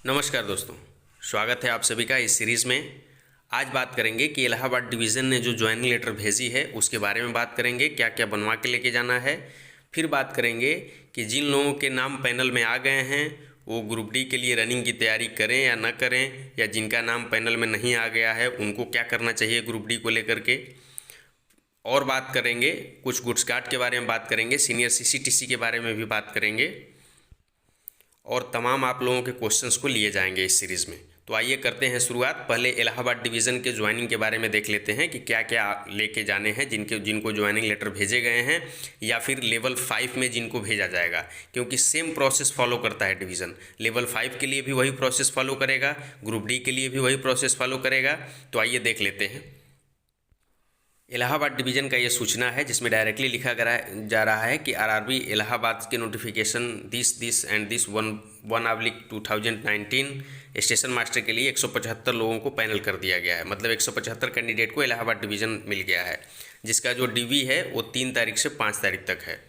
नमस्कार दोस्तों, स्वागत है आप सभी का इस सीरीज़ में। आज बात करेंगे कि इलाहाबाद डिवीज़न ने जो ज्वाइनिंग लेटर भेजी है उसके बारे में बात करेंगे, क्या क्या बनवा के लेके जाना है। फिर बात करेंगे कि जिन लोगों के नाम पैनल में आ गए हैं वो ग्रुप डी के लिए रनिंग की तैयारी करें या ना करें, या जिनका नाम पैनल में नहीं आ गया है उनको क्या करना चाहिए ग्रुप डी को लेकर के। और बात करेंगे कुछ गुड्स कार्ड के बारे में बात करेंगे, सीनियर सीसीटीसी के बारे में भी बात करेंगे और तमाम आप लोगों के क्वेश्चंस को लिए जाएंगे इस सीरीज़ में। तो आइए करते हैं शुरुआत। पहले इलाहाबाद डिवीज़न के ज्वाइनिंग के बारे में देख लेते हैं कि क्या क्या लेके जाने हैं जिनको ज्वाइनिंग लेटर भेजे गए हैं या फिर लेवल 5 में जिनको भेजा जाएगा, क्योंकि सेम प्रोसेस फॉलो करता है डिवीज़न। लेवल 5 के लिए भी वही प्रोसेस फॉलो करेगा, ग्रुप डी के लिए भी वही प्रोसेस फॉलो करेगा। तो आइए देख लेते हैं। इलाहाबाद डिवीज़न का ये सूचना है जिसमें डायरेक्टली लिखा जा रहा है कि आरआरबी इलाहाबाद के notification this and this 1/2019 station master के लिए 175 लोगों को पैनल कर दिया गया है। मतलब 175 कैंडिडेट को इलाहाबाद डिवीज़न मिल गया है, जिसका जो डीवी है वो 3 तारीख से 5 तारीख तक है।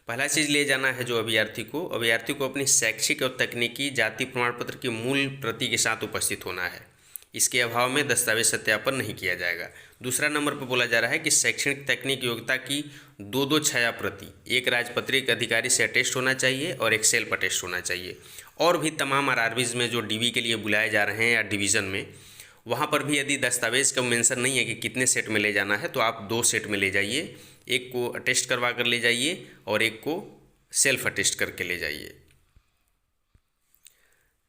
पहला चीज़ ले जाना है जो अभ्यर्थी को अपनी शैक्षिक और तकनीकी जाति प्रमाण पत्र की मूल प्रति के साथ उपस्थित होना है। इसके अभाव में दस्तावेज सत्यापन नहीं किया जाएगा। दूसरा नंबर पर बोला जा रहा है कि शैक्षणिक तकनीक योग्यता की दो छाया प्रति एक राजपत्रित अधिकारी से अटेस्ट होना चाहिए और एक सेल्फ अटेस्ट होना चाहिए। और भी तमाम आरआरबीज़ में जो डीवी के लिए बुलाए जा रहे हैं या डिवीज़न में, वहाँ पर भी यदि दस्तावेज का मेंशन नहीं है कि कितने सेट में ले जाना है तो आप 2 सेट में ले जाइए। एक को अटेस्ट करवा कर ले जाइए और एक को सेल्फ अटेस्ट करके ले जाइए।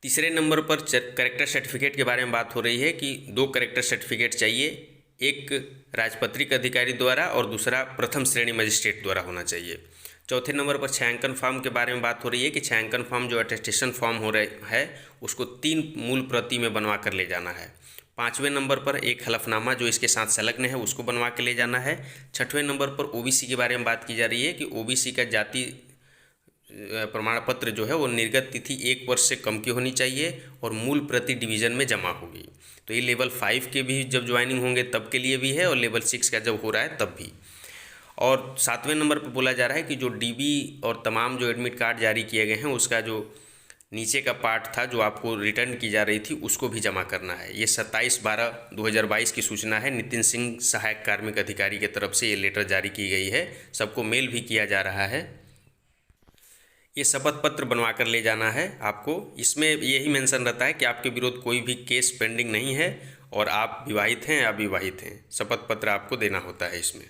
तीसरे नंबर पर करेक्टर सर्टिफिकेट के बारे में बात हो रही है कि 2 करेक्टर सर्टिफिकेट चाहिए, एक राजपत्रित अधिकारी द्वारा और दूसरा प्रथम श्रेणी मजिस्ट्रेट द्वारा होना चाहिए। चौथे नंबर पर छायांकन फॉर्म के बारे में बात हो रही है कि छायांकन फॉर्म जो अटेस्टेशन फॉर्म हो रहा है उसको 3 मूल प्रति में बनवा कर ले जाना है। 5वें नंबर पर एक हलफनामा जो इसके साथ संलग्न है उसको बनवा के ले जाना है। 6वें नंबर पर ओबीसी के बारे में बात की जा रही है कि ओबीसी का जाति प्रमाण पत्र जो है वो निर्गत तिथि 1 वर्ष से कम की होनी चाहिए और मूल प्रति डिवीज़न में जमा होगी। तो ये लेवल 5 के भी जब ज्वाइनिंग होंगे तब के लिए भी है और लेवल 6 का जब हो रहा है तब भी। और 7वें नंबर पर बोला जा रहा है कि जो डीबी और तमाम जो एडमिट कार्ड जारी किए गए हैं उसका जो नीचे का पार्ट था जो आपको रिटर्न की जा रही थी उसको भी जमा करना है। ये 27/12/2022 की सूचना है। नितिन सिंह सहायक कार्मिक अधिकारी की तरफ से ये लेटर जारी की गई है, सबको मेल भी किया जा रहा है। ये शपथ पत्र बनवा कर ले जाना है आपको। इसमें यही मेंशन रहता है कि आपके विरुद्ध कोई भी केस पेंडिंग नहीं है और आप विवाहित हैं या अविवाहित हैं। शपथ पत्र आपको देना होता है इसमें।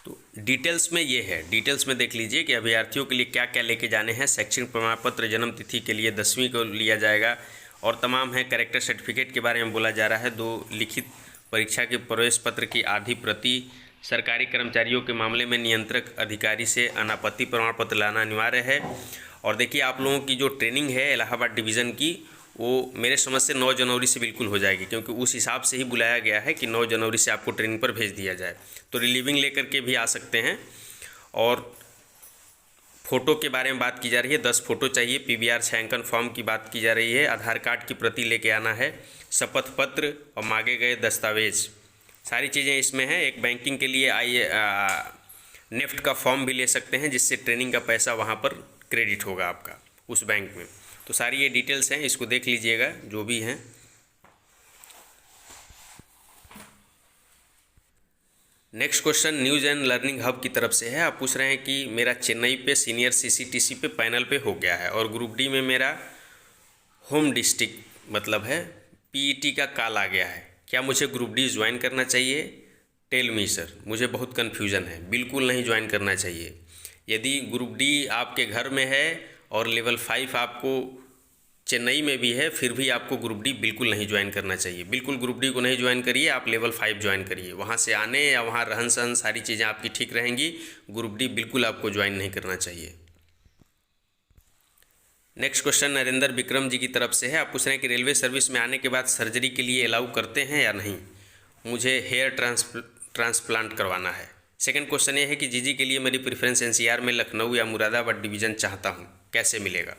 तो डिटेल्स में ये है, डिटेल्स में देख लीजिए कि अभ्यर्थियों के लिए क्या क्या लेके जाने हैं। शैक्षणिक प्रमाण पत्र जन्म तिथि के लिए 10वीं को लिया जाएगा और तमाम है। कैरेक्टर सर्टिफिकेट के बारे में बोला जा रहा है। 2 लिखित परीक्षा के प्रवेश पत्र की आधी प्रति। सरकारी कर्मचारियों के मामले में नियंत्रक अधिकारी से अनापत्ति प्रमाण पत्र लाना अनिवार्य है। और देखिए आप लोगों की जो ट्रेनिंग है इलाहाबाद डिवीज़न की वो मेरे समझ से 9 जनवरी से बिल्कुल हो जाएगी, क्योंकि उस हिसाब से ही बुलाया गया है कि 9 जनवरी से आपको ट्रेनिंग पर भेज दिया जाए। तो रिलीविंग लेकर के भी आ सकते हैं। और फ़ोटो के बारे में बात की जा रही है, 10 फ़ोटो चाहिए। पीवीआर छायांकन फॉर्म की बात की जा रही है। आधार कार्ड की प्रति लेके आना है। शपथ पत्र और मांगे गए दस्तावेज, सारी चीज़ें इसमें हैं। एक बैंकिंग के लिए नेफ्ट का फॉर्म भी ले सकते हैं जिससे ट्रेनिंग का पैसा वहाँ पर क्रेडिट होगा आपका उस बैंक में। तो सारी ये डिटेल्स हैं, इसको देख लीजिएगा जो भी हैं। Next question news and learning hub की तरफ से है। आप पूछ रहे हैं कि मेरा चेन्नई पे सीनियर सीसीटीसी पे पैनल पे हो गया है और ग्रुप डी में मेरा होम डिस्ट्रिक्ट मतलब है पीईटी का कॉल आ गया है, क्या मुझे ग्रुप डी ज्वाइन करना चाहिए? टेल मी सर, मुझे बहुत कन्फ्यूज़न है। बिल्कुल नहीं ज्वाइन करना चाहिए। यदि ग्रुप डी आपके घर में है और लेवल 5 आपको चेन्नई में भी है फिर भी आपको ग्रुप डी बिल्कुल नहीं ज्वाइन करना चाहिए। बिल्कुल ग्रुप डी को नहीं ज्वाइन करिए, आप लेवल 5 ज्वाइन करिए। वहाँ से आने या वहाँ रहन सहन सारी चीज़ें आपकी ठीक रहेंगी। ग्रुप डी बिल्कुल आपको ज्वाइन नहीं करना चाहिए। नेक्स्ट क्वेश्चन नरेंद्र विक्रम जी की तरफ से है। आप पूछ रहे हैं कि रेलवे सर्विस में आने के बाद सर्जरी के लिए अलाउ करते हैं या नहीं। मुझे हेयर ट्रांसप्लांट करवाना है। सेकंड क्वेश्चन ये है कि जीजी के लिए मेरी प्रेफरेंस एनसीआर में लखनऊ या मुरादाबाद डिवीज़न चाहता हूँ, कैसे मिलेगा।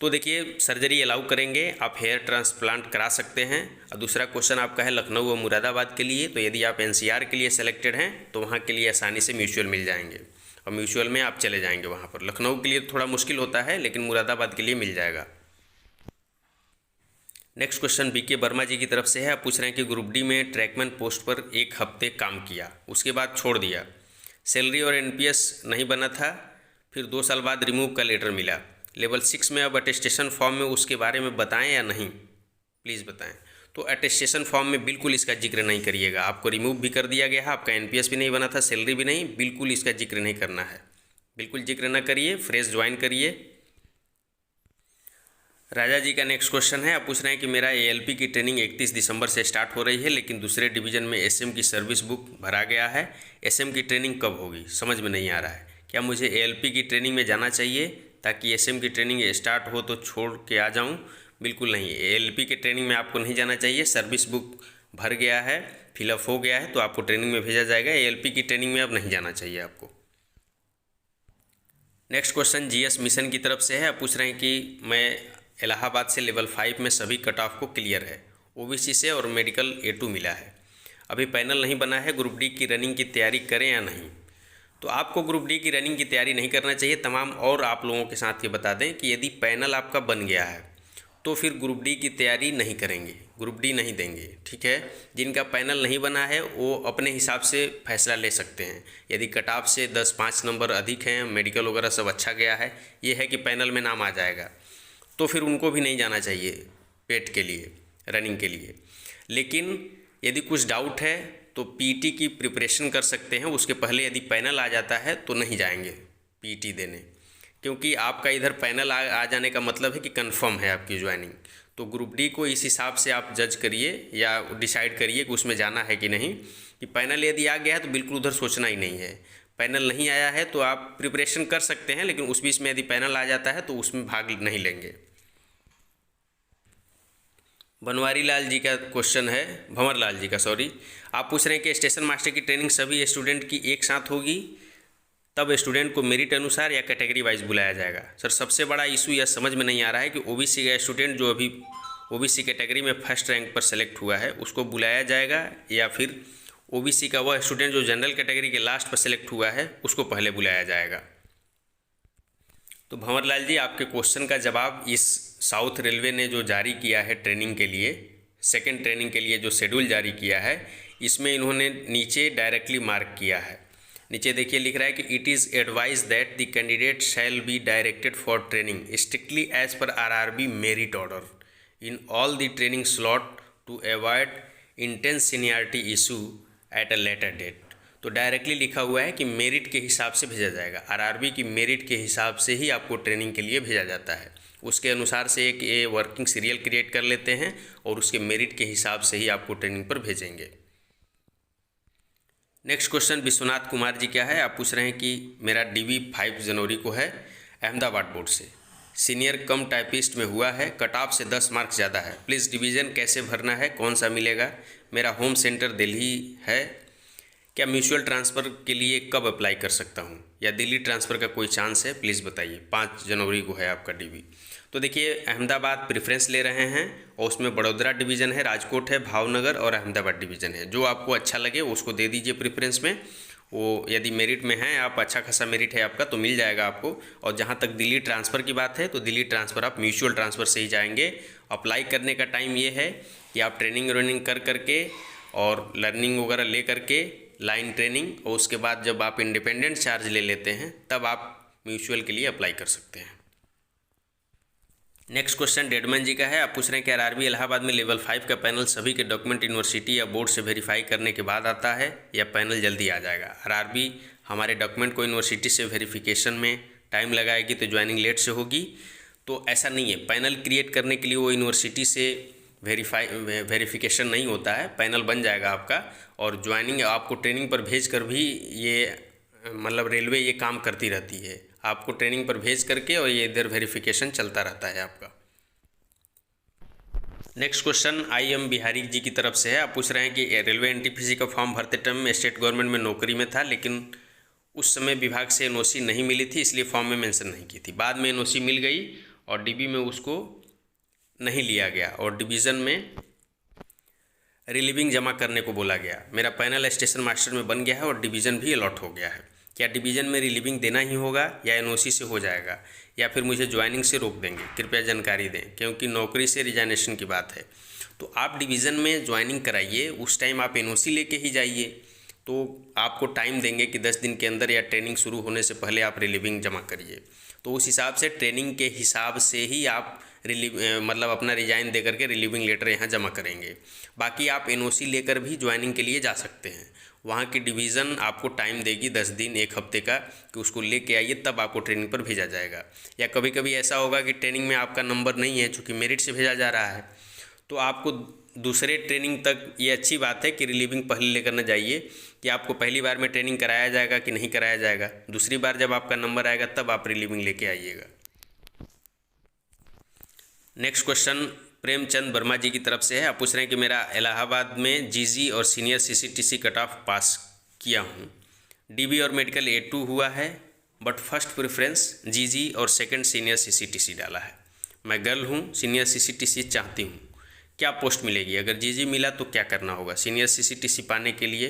तो देखिए सर्जरी अलाउ करेंगे, आप हेयर ट्रांसप्लांट करा सकते हैं। और दूसरा क्वेश्चन आपका है लखनऊ और मुरादाबाद के लिए, तो यदि आप एनसीआर के लिए सेलेक्टेड हैं तो वहाँ के लिए आसानी से म्यूचुअल मिल जाएंगे और म्यूचुअल में आप चले जाएंगे वहाँ पर। लखनऊ के लिए थोड़ा मुश्किल होता है लेकिन मुरादाबाद के लिए मिल जाएगा। नेक्स्ट क्वेश्चन बीके वर्मा जी की तरफ से है। आप पूछ रहे हैं कि ग्रुप डी में ट्रैकमैन पोस्ट पर 1 हफ्ते काम किया, उसके बाद छोड़ दिया, सैलरी और एनपीएस नहीं बना था, फिर 2 साल बाद रिमूव का लेटर मिला। लेवल 6 में अब अटेस्टेशन फॉर्म में उसके बारे में बताएं या नहीं, प्लीज़ बताएं। तो अटेस्टेशन फॉर्म में बिल्कुल इसका जिक्र नहीं करिएगा। आपको रिमूव भी कर दिया गया है, आपका एनपीएस भी नहीं बना था, सैलरी भी नहीं, बिल्कुल इसका जिक्र नहीं करना है, बिल्कुल जिक्र ना करिए, फ्रेश ज्वाइन करिए। राजा जी का नेक्स्ट क्वेश्चन है। आप पूछ रहे हैं कि मेरा एएलपी की ट्रेनिंग 31 दिसंबर से स्टार्ट हो रही है, लेकिन दूसरे डिवीज़न में एसएम की सर्विस बुक भरा गया है। एसएम की ट्रेनिंग कब होगी, समझ में नहीं आ रहा है। क्या मुझे एएलपी की ट्रेनिंग में जाना चाहिए ताकि एसएम की ट्रेनिंग स्टार्ट हो तो छोड़ के आ जाऊं? बिल्कुल नहीं, एएलपी की ट्रेनिंग में आपको नहीं जाना चाहिए। सर्विस बुक भर गया है, फिलअप हो गया है, तो आपको ट्रेनिंग में भेजा जाएगा। एएलपी की ट्रेनिंग में अब नहीं जाना चाहिए आपको। नेक्स्ट क्वेश्चन जीएस मिशन की तरफ से है। आप पूछ रहे हैं कि मैं इलाहाबाद से लेवल 5 में सभी कट ऑफ को क्लियर है, ओबीसी से और मेडिकल A2 मिला है, अभी पैनल नहीं बना है, ग्रुप डी की रनिंग की तैयारी करें या नहीं? तो आपको ग्रुप डी की रनिंग की तैयारी नहीं करना चाहिए। तमाम और आप लोगों के साथ ये बता दें कि यदि पैनल आपका बन गया है तो फिर ग्रुप डी की तैयारी नहीं करेंगे, ग्रुप डी नहीं देंगे, ठीक है। जिनका पैनल नहीं बना है वो अपने हिसाब से फैसला ले सकते हैं। यदि कट ऑफ से 10-5 नंबर अधिक हैं, मेडिकल वगैरह सब अच्छा गया है, ये है कि पैनल में नाम आ जाएगा, तो फिर उनको भी नहीं जाना चाहिए पेट के लिए, रनिंग के लिए। लेकिन यदि कुछ डाउट है तो पीटी की प्रिपरेशन कर सकते हैं। उसके पहले यदि पैनल आ जाता है तो नहीं जाएंगे पीटी देने, क्योंकि आपका इधर पैनल आ जाने का मतलब है कि कंफर्म है आपकी ज्वाइनिंग। तो ग्रुप डी को इस हिसाब से आप जज करिए या डिसाइड करिए कि उसमें जाना है कि नहीं। कि पैनल यदि आ गया है तो बिल्कुल उधर सोचना ही नहीं है। पैनल नहीं आया है तो आप प्रिपरेशन कर सकते हैं, लेकिन उस बीच में यदि पैनल आ जाता है तो उसमें भाग नहीं लेंगे। बनवारी लाल जी का क्वेश्चन है, भंवर लाल जी का सॉरी। आप पूछ रहे हैं कि स्टेशन मास्टर की ट्रेनिंग सभी स्टूडेंट की एक साथ होगी, तब स्टूडेंट को मेरिट अनुसार या कैटेगरी वाइज बुलाया जाएगा? सर सबसे बड़ा इशू यह समझ में नहीं आ रहा है कि ओबीसी का स्टूडेंट जो अभी ओबीसी कैटेगरी में फर्स्ट रैंक पर सेलेक्ट हुआ है उसको बुलाया जाएगा, या फिर ओबीसी का वह स्टूडेंट जो जनरल कैटेगरी के लास्ट पर सेलेक्ट हुआ है उसको पहले बुलाया जाएगा? तो भंवर लाल जी, आपके क्वेश्चन का जवाब इस साउथ रेलवे ने जो जारी किया है ट्रेनिंग के लिए, सेकेंड ट्रेनिंग के लिए जो शेड्यूल जारी किया है, इसमें इन्होंने नीचे डायरेक्टली मार्क किया है। नीचे देखिए लिख रहा है कि it is advise that the candidate shall be directed for training strictly as per RRB merit order in all the training slot to avoid intense seniority issue at a later date. तो directly लिखा हुआ है कि merit के हिसाब से भेजा जाएगा। आरआरबी की मेरिट के हिसाब से ही आपको ट्रेनिंग के लिए भेजा जाता है। उसके अनुसार से एक ये वर्किंग सीरियल क्रिएट कर लेते हैं और उसके मेरिट के हिसाब से ही आपको ट्रेनिंग पर भेजेंगे। नेक्स्ट क्वेश्चन विश्वनाथ कुमार जी क्या है। आप पूछ रहे हैं कि मेरा DB 5 जनवरी को है, अहमदाबाद बोर्ड से, सीनियर कम टाइपिस्ट में हुआ है, कट ऑफ से 10 मार्क्स ज़्यादा है, प्लीज़ डिवीज़न कैसे भरना है, कौन सा मिलेगा? मेरा होम सेंटर दिल्ली है, क्या म्यूचुअल ट्रांसफ़र के लिए कब अप्लाई कर सकता हूँ, या दिल्ली ट्रांसफ़र का कोई चांस है, प्लीज़ बताइए। 5 जनवरी को है आपका DB। तो देखिए अहमदाबाद प्रेफरेंस ले रहे हैं और उसमें बड़ोदरा डिवीज़न है, राजकोट है, भावनगर और अहमदाबाद डिवीज़न है। जो आपको अच्छा लगे उसको दे दीजिए प्रेफरेंस में। वो यदि मेरिट में है आप, अच्छा खासा मेरिट है आपका, तो मिल जाएगा आपको। और जहाँ तक दिल्ली ट्रांसफ़र की बात है तो दिल्ली ट्रांसफ़र आप म्यूचुअल ट्रांसफ़र से ही जाएंगे। अप्लाई करने का टाइम ये है कि आप ट्रेनिंग व्रेनिंग कर करके और लर्निंग वगैरह ले करके, लाइन ट्रेनिंग, और उसके बाद जब आप इंडिपेंडेंट चार्ज ले लेते हैं तब आप म्यूचुअल के लिए अप्लाई कर सकते हैं। नेक्स्ट क्वेश्चन डेडमैन जी का है। आप पूछ रहे हैं कि आरआरबी इलाहाबाद में लेवल 5 का पैनल सभी के डॉक्यूमेंट यूनिवर्सिटी या बोर्ड से वेरीफाई करने के बाद आता है या पैनल जल्दी आ जाएगा? आरआरबी हमारे डॉक्यूमेंट को यूनिवर्सिटी से वेरिफिकेशन में टाइम लगाएगी तो ज्वाइनिंग लेट से होगी। तो ऐसा नहीं है, पैनल क्रिएट करने के लिए वो यूनिवर्सिटी से वेरिफिकेशन नहीं होता है, पैनल बन जाएगा आपका। और ज्वाइनिंग आपको ट्रेनिंग पर भेज कर भी ये मतलब रेलवे ये काम करती रहती है, आपको ट्रेनिंग पर भेज करके और ये इधर वेरिफिकेशन चलता रहता है आपका। Next question IM Bihari ji की तरफ से है। आप पूछ रहे हैं कि रेलवे NTPC का फॉर्म भरते टाइम में स्टेट गवर्नमेंट में नौकरी में था, लेकिन उस समय विभाग से NOC नहीं मिली थी, इसलिए फॉर्म में मेंशन नहीं की थी। बाद में NOC मिल गई और DB में उसको नहीं लिया गया और डिवीज़न में रिलीविंग जमा करने को बोला गया। मेरा पैनल स्टेशन मास्टर में बन गया है और डिवीज़न भी अलॉट हो गया है। क्या डिवीज़न में रिलीविंग देना ही होगा या NOC से हो जाएगा? या फिर मुझे ज्वाइनिंग से रोक देंगे, कृपया जानकारी दें, क्योंकि नौकरी से रिजाइनेशन की बात है। तो आप डिवीज़न में ज्वाइनिंग कराइए, उस टाइम आप एनओसी लेके ही जाइए, तो आपको टाइम देंगे कि 10 दिन के अंदर या ट्रेनिंग शुरू होने से पहले आप रिलीविंग जमा करिए। तो उस हिसाब से ट्रेनिंग के हिसाब से ही आप मतलब अपना रिजाइन दे करके रिलीविंग लेटर यहाँ जमा करेंगे। बाकी आप एनओसी लेकर भी ज्वाइनिंग के लिए जा सकते हैं। वहाँ की डिवीज़न आपको टाइम देगी 10 दिन 1 हफ्ते का कि उसको लेके आइए, तब आपको ट्रेनिंग पर भेजा जाएगा। या कभी कभी ऐसा होगा कि ट्रेनिंग में आपका नंबर नहीं है, चूँकि मेरिट से भेजा जा रहा है, तो आपको दूसरे ट्रेनिंग तक, ये अच्छी बात है कि रिलीविंग पहले लेकर न जाइए कि आपको पहली बार में ट्रेनिंग कराया जाएगा कि नहीं कराया जाएगा। दूसरी बार जब आपका नंबर आएगा तब आप रिलीविंग लेके आइएगा। नेक्स्ट क्वेश्चन प्रेमचंद वर्मा जी की तरफ से है। आप पूछ रहे हैं कि मेरा इलाहाबाद में जीजी और सीनियर सीसीटीसी कट ऑफ पास किया हूँ, डीबी और मेडिकल A2 हुआ है, बट फर्स्ट प्रेफरेंस जीजी और सेकंड सीनियर सीसीटीसी डाला है। मैं गर्ल हूँ, सीनियर सीसीटीसी चाहती हूँ, क्या पोस्ट मिलेगी? अगर जीजी मिला तो क्या करना होगा सीनियर सीसीटीसी पाने के लिए?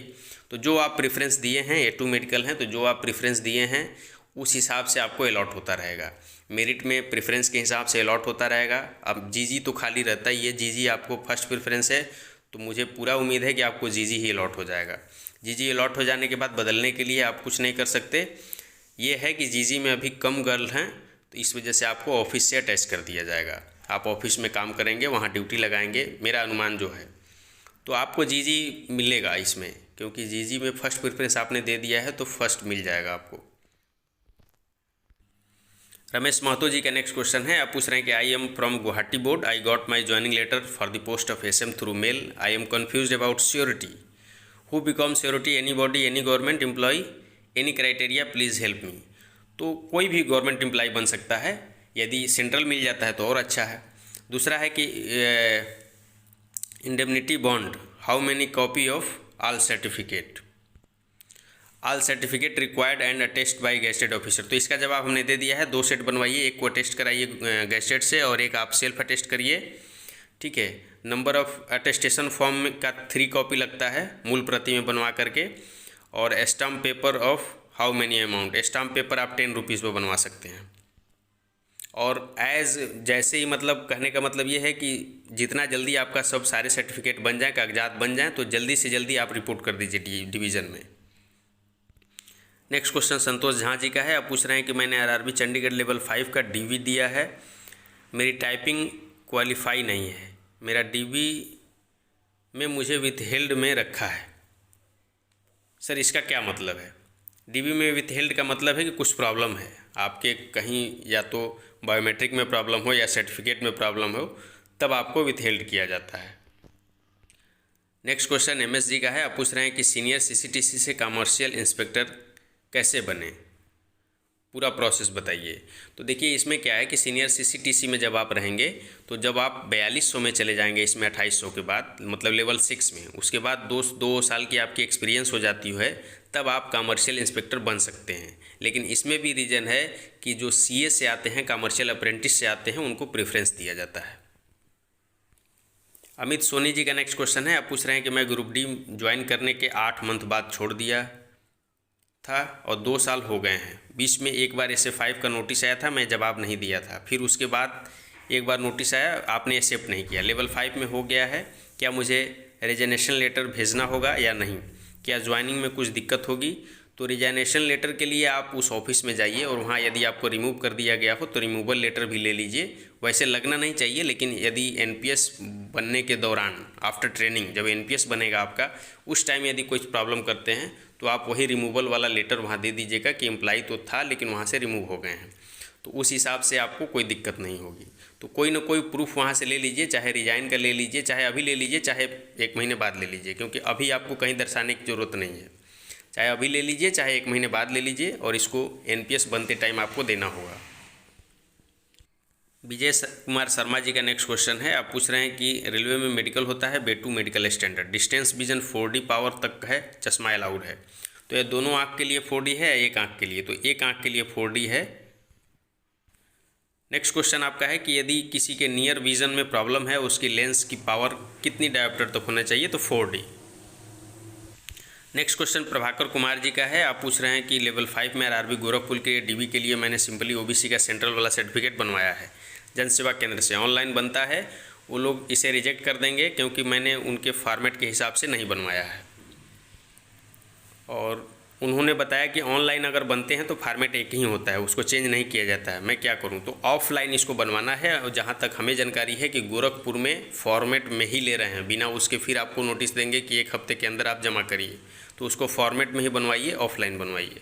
तो जो आप प्रेफरेंस दिए हैं, A2 मेडिकल हैं, तो जो आप प्रेफरेंस दिए हैं उस हिसाब से आपको अलॉट होता रहेगा। मेरिट में प्रेफरेंस के हिसाब से अलॉट होता रहेगा। अब जीजी तो खाली रहता ही है, जीजी आपको फर्स्ट प्रेफरेंस है, तो मुझे पूरा उम्मीद है कि आपको जीजी ही अलॉट हो जाएगा। जीजी अलॉट हो जाने के बाद बदलने के लिए आप कुछ नहीं कर सकते। ये है कि जीजी में अभी कम गर्ल हैं, तो इस वजह से आपको ऑफिस से अटैच कर दिया जाएगा। आप ऑफिस में काम करेंगे, वहाँ ड्यूटी लगाएंगे, मेरा अनुमान जो है, तो आपको जीजी मिलेगा इसमें, क्योंकि जीजी में फर्स्ट प्रेफरेंस आपने दे दिया है तो फर्स्ट मिल जाएगा आपको। रमेश महतो जी का नेक्स्ट क्वेश्चन है। आप पूछ रहे हैं कि I am from Guwahati board, I got my joining letter for the post of SM through mail, I am confuse about surety, who become surety, any body, any government employ, any criteria, please help me. तो कोई भी government employ बन सकता है, यदि central मिल जाता है तो और अच्छा है। दूसरा है कि indemnity bond, how many copy of all certificate, all certificate required and attest by gazetted officer. तो इसका जवाब हमने दे दिया है, 2 सेट बनवाइए, एक को अटेस्ट कराइए गेस्टेड से और एक आप सेल्फ अटेस्ट करिए, ठीक है। नंबर ऑफ अटेस्टेशन फॉर्म का 3 कॉपी लगता है मूल प्रति में बनवा करके, और stamp paper of how many amount, stamp paper आप 10 रुपीज़ पर बनवा सकते हैं। और जैसे ही, मतलब कहने का मतलब ये है कि जितना जल्दी आपका सब सारे सर्टिफिकेट बन जाए, कागजात बन जाएँ, तो जल्दी से जल्दी आप रिपोर्ट कर दीजिए डिवीज़न में। नेक्स्ट क्वेश्चन संतोष झा जी का है। आप पूछ रहे हैं कि मैंने आरआरबी चंडीगढ़ लेवल 5 का डीवी दिया है, मेरी टाइपिंग क्वालिफाई नहीं है, मेरा डीवी में मुझे विथहेल्ड में रखा है। सर इसका क्या मतलब है? डीवी में विथहेल्ड का मतलब है कि कुछ प्रॉब्लम है आपके, कहीं या तो बायोमेट्रिक में प्रॉब्लम हो या सर्टिफिकेट में प्रॉब्लम हो, तब आपको विथहेल्ड किया जाता है। नेक्स्ट क्वेश्चन एमएस जी का है। आप पूछ रहे हैं कि सीनियर सीसीटीसी से कमर्शियल इंस्पेक्टर कैसे बने, पूरा प्रोसेस बताइए। तो देखिए इसमें क्या है कि सीनियर सीसीटीसी में जब आप रहेंगे, तो जब आप 4200 में चले जाएंगे, इसमें 2800 के बाद, मतलब लेवल 6 में, उसके बाद 2 साल की आपकी एक्सपीरियंस हो जाती है, तब आप कमर्शियल इंस्पेक्टर बन सकते हैं। लेकिन इसमें भी रीज़न है कि जो सीए से आते हैं, कमर्शियल अप्रेंटिस से आते हैं, उनको प्रेफरेंस दिया जाता है। अमित सोनी जी का नेक्स्ट क्वेश्चन है। आप पूछ रहे हैं कि मैं ग्रुप डी ज्वाइन करने के 8 मंथ बाद छोड़ दिया था और 2 साल हो गए हैं। बीच में एक बार SA5 का नोटिस आया था, मैं जवाब नहीं दिया था, फिर उसके बाद एक बार नोटिस आया, आपने एक्सेप्ट नहीं किया, लेवल 5 में हो गया है, क्या मुझे रिजाइनेशन लेटर भेजना होगा या नहीं, क्या ज्वाइनिंग में कुछ दिक्कत होगी? तो रिजाइनेशन लेटर के लिए आप उस ऑफिस में जाइए और वहाँ यदि आपको रिमूव कर दिया गया हो तो रिमूवल लेटर भी ले लीजिए। वैसे लगना नहीं चाहिए, लेकिन यदि एनपीएस बनने के दौरान, आफ्टर ट्रेनिंग, जब एनपीएस बनेगा आपका, उस टाइम यदि कोई प्रॉब्लम करते हैं तो आप वही रिमूवल वाला लेटर वहाँ दे दीजिएगा कि एम्प्लॉय तो था लेकिन वहाँ से रिमूव हो गए हैं, तो उस हिसाब से आपको कोई दिक्कत नहीं होगी। तो कोई ना कोई प्रूफ वहाँ से ले लीजिए, चाहे रिजाइन का ले लीजिए, चाहे अभी ले लीजिए, चाहे 1 महीने बाद ले लीजिए, क्योंकि अभी आपको कहीं दर्शाने की ज़रूरत नहीं है। चाहे अभी ले लीजिए, चाहे 1 महीने बाद ले लीजिए, और इसको एनपीएस बनते टाइम आपको देना होगा। विजय कुमार शर्मा जी का नेक्स्ट क्वेश्चन है। आप पूछ रहे हैं कि रेलवे में मेडिकल होता है, B2 medical standard, distance vision 4D power तक है, चश्मा अलाउड है। तो ये दोनों आँख के लिए 4D है, एक आँख के लिए? तो एक आँख के लिए 4D है। नेक्स्ट क्वेश्चन आपका है कि यदि किसी के नियर विजन में प्रॉब्लम है, उसकी लेंस की पावर कितनी डायोप्टर तक होना चाहिए? तो 4D। Next question Prabhakar Kumar ji का है। आप पूछ रहे हैं कि लेवल 5 में आरआरबी गोरखपुर के डीबी के लिए मैंने सिंपली ओबीसी का सेंट्रल वाला सर्टिफिकेट बनवाया है, जन सेवा केंद्र से ऑनलाइन बनता है, वो लोग इसे रिजेक्ट कर देंगे क्योंकि मैंने उनके फॉर्मेट के हिसाब से नहीं बनवाया है। और उन्होंने बताया कि ऑनलाइन अगर बनते हैं तो फॉर्मेट एक ही होता है, उसको चेंज नहीं किया जाता है। मैं क्या करूं? तो ऑफलाइन इसको बनवाना है। और जहां तक हमें जानकारी है कि गोरखपुर में फॉर्मेट में ही ले रहे हैं, बिना उसके फिर आपको नोटिस देंगे कि 1 हफ्ते के अंदर आप जमा करिए, तो उसको फॉर्मेट में ही बनवाइए, ऑफलाइन बनवाइए।